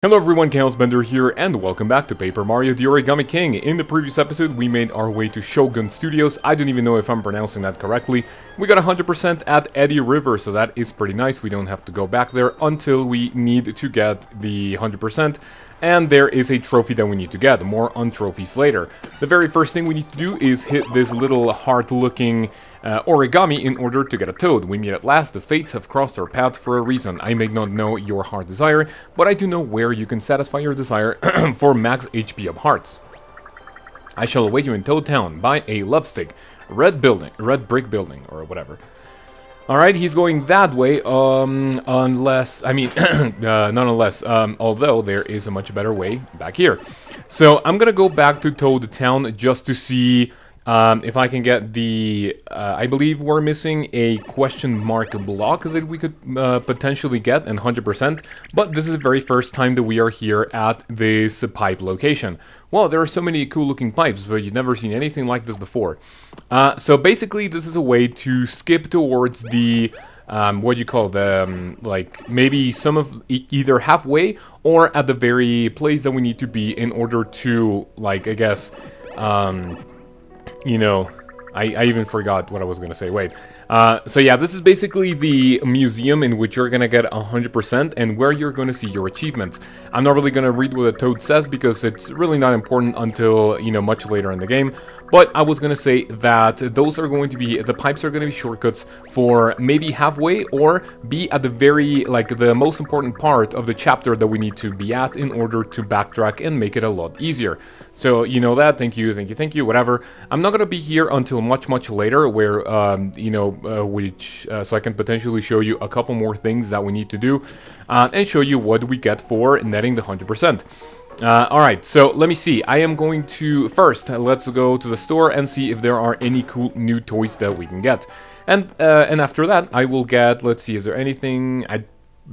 Hello everyone, kaozbender here, and welcome back to Paper Mario the Origami King. In the previous episode, we made our way to Shogun Studios. I don't even know if I'm pronouncing that correctly. We got 100% at Eddy River, so that is pretty nice. We don't have to go back there until we need to get the 100%. And there is a trophy that we need to get. More on trophies later. The very first thing we need to do is hit this little heart-looking origami in order to get a toad. We meet at last. The fates have crossed our paths for a reason. I may not know your heart desire, but I do know where you can satisfy your desire for max HP of hearts. I shall await you in Toad Town. Buy a love stick. Red brick building, or whatever. Alright, he's going that way, unless, I mean, not unless, although there is a much better way back here. So, I'm gonna go back to Toad Town just to see if I can get the, I believe we're missing a question mark block that we could potentially get, and 100%, but this is the very first time that we are here at this pipe location. Well, there are so many cool looking pipes, but you've never seen anything like this before. So basically this is a way to skip towards the, what do you call the, like, maybe some of, either halfway, or at the very place that we need to be in order to, like, I guess, you know, I even forgot what I was gonna say, wait. So yeah, this is basically the museum in which you're gonna get 100% and where you're gonna see your achievements. I'm not really gonna read what a toad says because it's really not important until, you know, much later in the game. But I was gonna say that those are going to be, the pipes are gonna be shortcuts for maybe halfway or be at the very, like, the most important part of the chapter that we need to be at in order to backtrack and make it a lot easier. So, you know that, thank you, whatever. I'm not gonna be here until much later where, you know, so I can potentially show you a couple more things that we need to do and show you what we get for netting the 100%. Alright, so let me see. I am going to, first, let's go to the store and see if there are any cool new toys that we can get. And after that, I will get, let's see, is there anything, I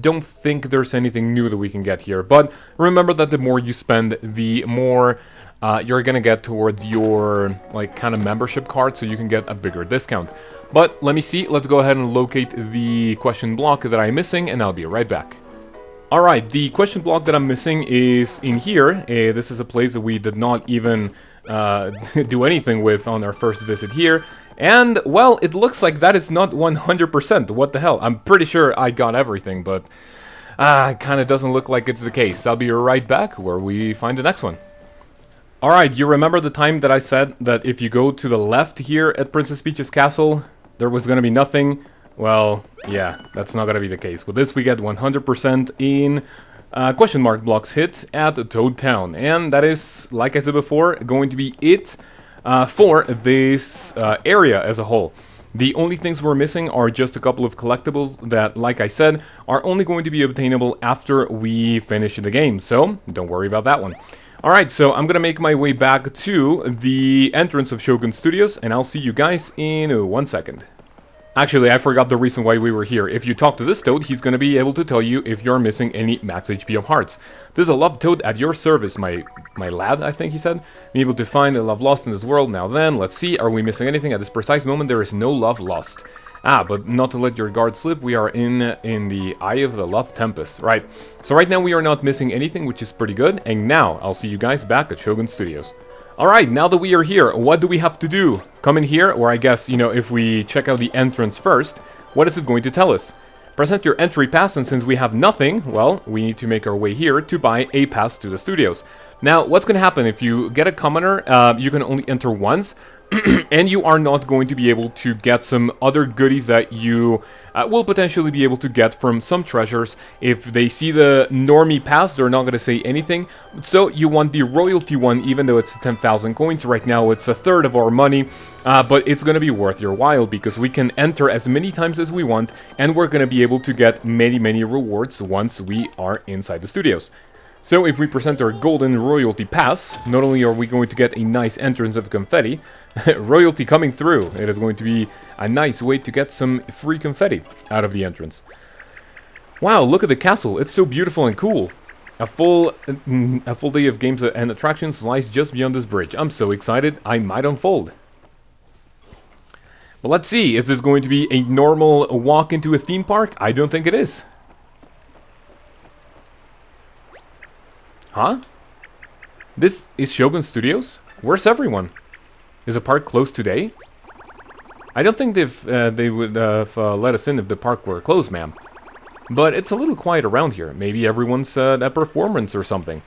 don't think there's anything new that we can get here. But remember that the more you spend, the more you're gonna get towards your, like, kind of membership card, so you can get a bigger discount. But let me see, let's go ahead and locate the question block that I'm missing, and I'll be right back. Alright, the question block that I'm missing is in here. This is a place that we did not even do anything with on our first visit here. And, well, it looks like that is not 100%. What the hell? I'm pretty sure I got everything, but it kind of doesn't look like it's the case. I'll be right back where we find the next one. Alright, you remember the time that I said that if you go to the left here at Princess Peach's castle, there was gonna be nothing? Well, yeah, that's not gonna be the case. With this, we get 100% in question mark blocks hit at Toad Town. And that is, like I said before, going to be it for this area as a whole. The only things we're missing are just a couple of collectibles that, like I said, are only going to be obtainable after we finish the game. So, don't worry about that one. Alright, so I'm gonna make my way back to the entrance of Shogun Studios, and I'll see you guys in 1 second. Actually, I forgot the reason why we were here. If you talk to this toad, he's gonna be able to tell you if you're missing any max HP of hearts. This is a love toad at your service, my lad, I think he said. Be able to find a love lost in this world. Now then, let's see, are we missing anything? At this precise moment, there is no love lost. But not to let your guard slip, we are in the eye of the love tempest. Right, so right now we are not missing anything, which is pretty good. And now, I'll see you guys back at Shogun Studios. Alright, now that we are here, what do we have to do? Come in here, or I guess, you know, if we check out the entrance first, what is it going to tell us? Present your entry pass, and since we have nothing, well, we need to make our way here to buy a pass to the studios. Now, what's going to happen if you get a commoner, you can only enter once, and you are not going to be able to get some other goodies that you will potentially be able to get from some treasures. If they see the normie pass, they're not going to say anything. So you want the royalty one, even though it's 10,000 coins. Right now it's a third of our money, but it's going to be worth your while because we can enter as many times as we want, and we're going to be able to get many rewards once we are inside the studios. So if we present our golden royalty pass, not only are we going to get a nice entrance of confetti, royalty coming through, it is going to be a nice way to get some free confetti out of the entrance. Wow, look at the castle, it's so beautiful and cool. A full day of games and attractions lies just beyond this bridge. I'm so excited, I might unfold. But let's see, is this going to be a normal walk into a theme park? I don't think it is. Huh? This is Shogun Studios? Where's everyone? Is the park closed today? I don't think they would have let us in if the park were closed, ma'am. But it's a little quiet around here. Maybe everyone's at a performance or something.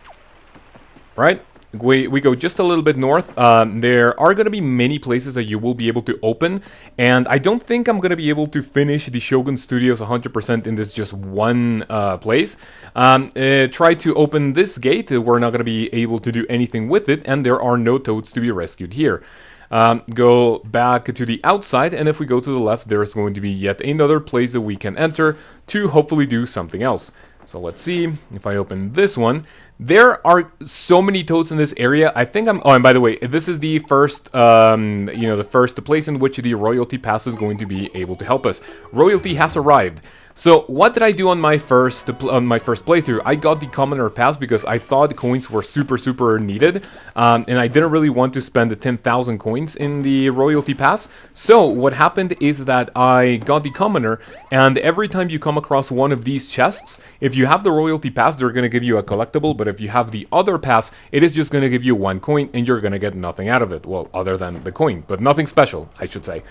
Right? We go just a little bit north. There are going to be many places that you will be able to open. And I don't think I'm going to be able to finish the Shogun Studios 100% in this just one place. Try to open this gate. We're not going to be able to do anything with it. And there are no toads to be rescued here. Go back to the outside, and if we go to the left, there's going to be yet another place that we can enter to hopefully do something else. So let's see if I open this one. There are so many toads in this area. I think I'm... Oh, and by the way, this is the first, the first place in which the royalty pass is going to be able to help us. Royalty has arrived. So what did I do on my first playthrough? I got the commoner pass because I thought coins were super needed, and I didn't really want to spend the 10,000 coins in the royalty pass. So what happened is that I got the commoner, and every time you come across one of these chests, if you have the royalty pass, they're going to give you a collectible, but if you have the other pass, it is just going to give you 1 coin, and you're going to get nothing out of it. Well, other than the coin, but nothing special, I should say.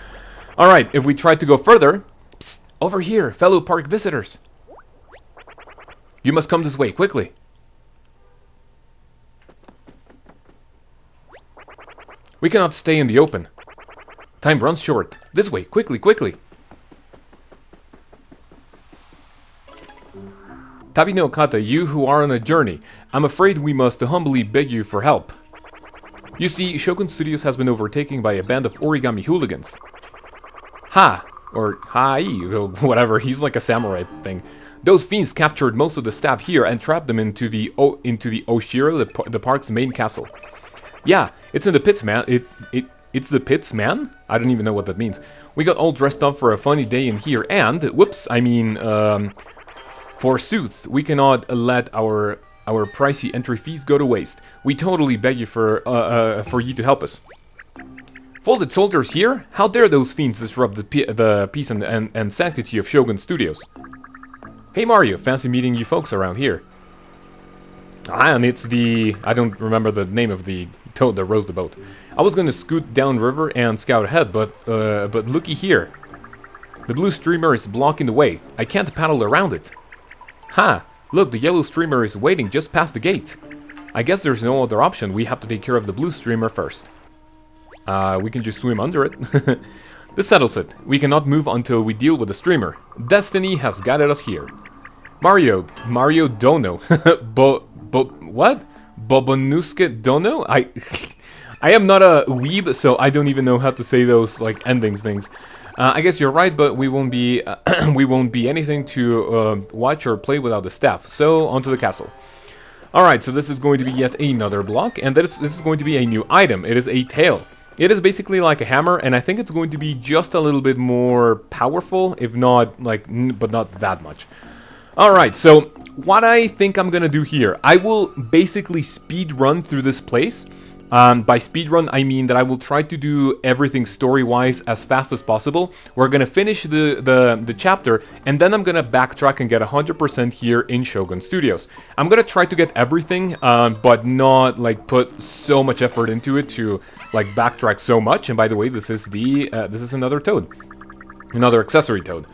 Alright, if we try to go further... Psst, over here, fellow park visitors. You must come this way, quickly. We cannot stay in the open. Time runs short. This way, quickly. Tabino Kata, you who are on a journey, I'm afraid we must humbly beg you for help. You see, Shogun Studios has been overtaken by a band of origami hooligans. Ha! Or Hai, or whatever, he's like a samurai thing. Those fiends captured most of the staff here and trapped them into the Oshiro, the park's main castle. Yeah, it's in the pits, man. It's the pits, man? I don't even know what that means. We got all dressed up for a funny day in here, and, forsooth, we cannot let our pricey entry fees go to waste. We totally beg you for you to help us. Folded soldiers here? How dare those fiends disrupt the peace and sanctity of Shogun Studios? Hey Mario, fancy meeting you folks around here. Ah, and it's the... I don't remember the name of the toad that rows the boat. I was gonna scoot down river and scout ahead, but looky here. The blue streamer is blocking the way. I can't paddle around it. Ha! Look, the yellow streamer is waiting just past the gate. I guess there's no other option. We have to take care of the blue streamer first. We can just swim under it. This settles it. We cannot move until we deal with the streamer. Destiny has guided us here. Mario Dono. What? Bobonuske Dono? I am not a weeb, so I don't even know how to say those like endings things. I guess you're right, but we won't be anything to watch or play without the staff. So onto the castle. Alright, so this is going to be yet another block, and this is going to be a new item. It is a tail. It is basically like a hammer, and I think it's going to be just a little bit more powerful, if not, like, but not that much. Alright, so what I think I'm gonna do here, I will basically speed run through this place. By speedrun, I mean that I will try to do everything story-wise as fast as possible. We're gonna finish the chapter, and then I'm gonna backtrack and get 100% here in Shogun Studios. I'm gonna try to get everything, but not like put so much effort into it to like backtrack so much. And by the way, this is another toad, another accessory toad.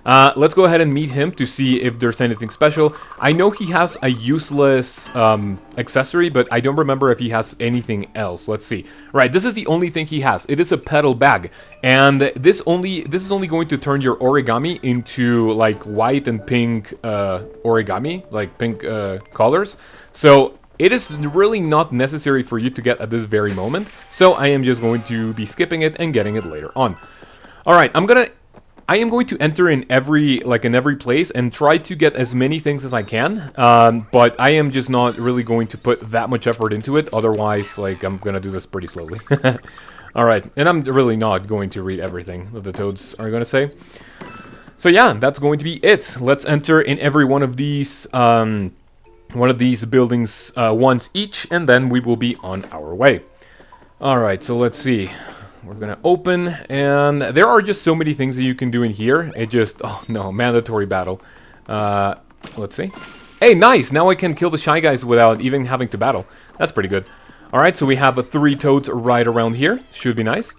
Let's go ahead and meet him to see if there's anything special. I know he has a useless accessory, but I don't remember if he has anything else. Let's see. Right, this is the only thing he has. It is a pedal bag, and this is only going to turn your origami into like white and pink origami, like pink colors. So it is really not necessary for you to get at this very moment. So I am just going to be skipping it and getting it later on. All right, I am going to enter in every place and try to get as many things as I can, but I am just not really going to put that much effort into it, otherwise, like, I'm gonna do this pretty slowly. Alright, and I'm really not going to read everything that the toads are gonna say. So yeah, that's going to be it. Let's enter in every one of these buildings once each, and then we will be on our way. Alright, so let's see. We're gonna open, and there are just so many things that you can do in here. It just, oh no, mandatory battle. Let's see. Hey, nice! Now I can kill the Shy Guys without even having to battle. That's pretty good. Alright, so we have 3 toads right around here. Should be nice.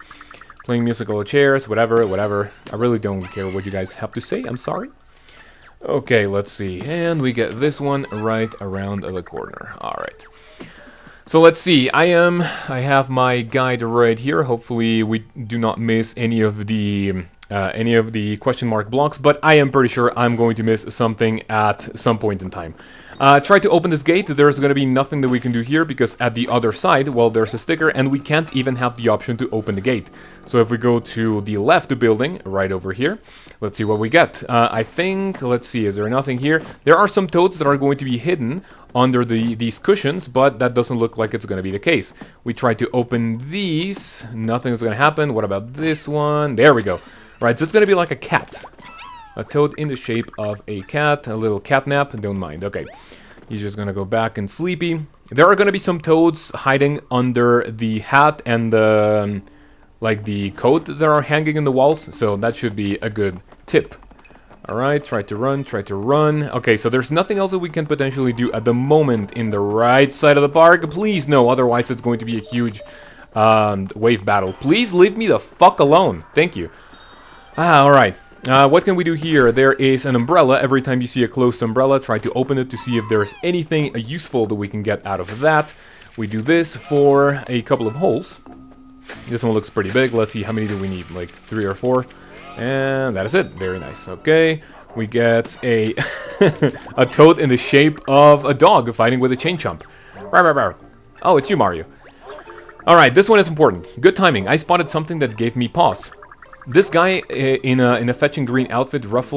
Playing musical chairs, whatever. I really don't care what you guys have to say. I'm sorry. Okay, let's see. And we get this one right around the corner. Alright. So let's see. I have my guide right here. Hopefully we do not miss any of the question mark blocks, but I am pretty sure I'm going to miss something at some point in time. Try to open this gate. There's going to be nothing that we can do here because at the other side, well, there's a sticker and we can't even have the option to open the gate. So if we go to the left building, right over here, let's see what we get. I think, let's see, is there nothing here? There are some toads that are going to be hidden under these cushions, but that doesn't look like it's going to be the case. We try to open these, nothing's going to happen. What about this one? There we go. Right, so it's going to be like a cat. A toad in the shape of a cat, a little cat nap, don't mind. Okay, he's just going to go back and sleepy. There are going to be some toads hiding under the hat and the, like the coat that are hanging in the walls, so that should be a good tip. Alright, try to run. Okay, so there's nothing else that we can potentially do at the moment in the right side of the park. Please no, otherwise it's going to be a huge wave battle. Please leave me the fuck alone. Thank you. Alright. What can we do here? There is an umbrella. Every time you see a closed umbrella, try to open it to see if there's anything useful that we can get out of that. We do this for a couple of holes. This one looks pretty big. Let's see, how many do we need? Like 3 or 4? And that is it. Very nice. Okay. We get a a toad in the shape of a dog fighting with a chain chomp. Oh, it's you, Mario. Alright, this one is important. Good timing. I spotted something that gave me pause. This guy in a fetching green outfit rushed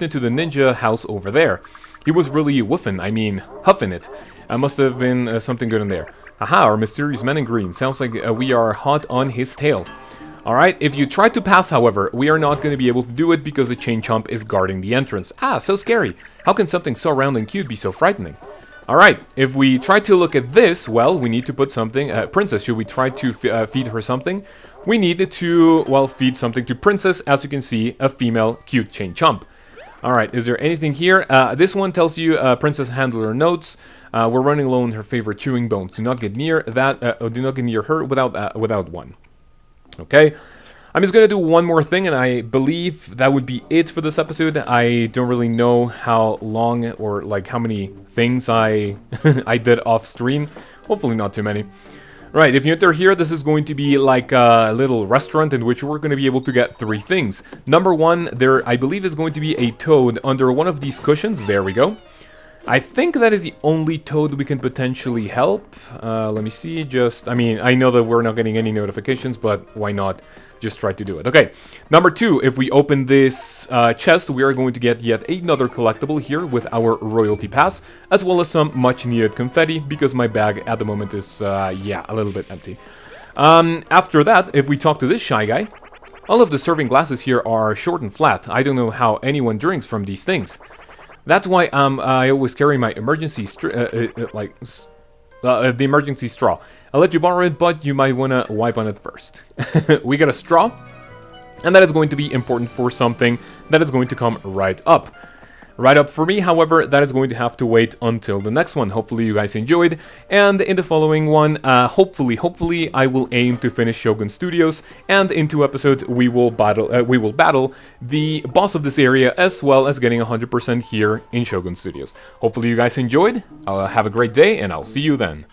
into the ninja house over there. He was really huffing it. Must have been something good in there. Aha, our mysterious man in green. Sounds like we are hot on his tail. Alright, if you try to pass, however, we are not going to be able to do it because the chain chomp is guarding the entrance. Ah, so scary. How can something so round and cute be so frightening? Alright, if we try to look at this, well, we need to put something... Princess, should we try to feed her something? We need to, well, feed something to Princess. As you can see, a female cute chain chomp. Alright, is there anything here? This one tells you Princess Handler notes. We're running low on her favorite chewing bones. Do not get near that. Do not get near her without one. Okay. I'm just gonna do one more thing, and I believe that would be it for this episode. I don't really know how long or like how many things I I did off screen. Hopefully not too many. Right, if you enter here, this is going to be like a little restaurant in which we're going to be able to get 3 things. Number 1, there I believe is going to be a toad under one of these cushions. There we go. I think that is the only toad we can potentially help. Let me see, I know that we're not getting any notifications, but why not just try to do it. Okay, number 2, if we open this chest, we are going to get yet another collectible here with our royalty pass, as well as some much needed confetti, because my bag at the moment is, yeah, a little bit empty. After that, if we talk to this shy guy, all of the serving glasses here are short and flat. I don't know how anyone drinks from these things. That's why I always carry my emergency the emergency straw. I'll let you borrow it, but you might want to wipe on it first. We got a straw, and that is going to be important for something that is going to come right up. Right up for me, however, that is going to have to wait until the next one. Hopefully you guys enjoyed, and in the following one, hopefully I will aim to finish Shogun Studios, and in 2 episodes we will battle the boss of this area, as well as getting 100% here in Shogun Studios. Hopefully you guys enjoyed. Have a great day, and I'll see you then.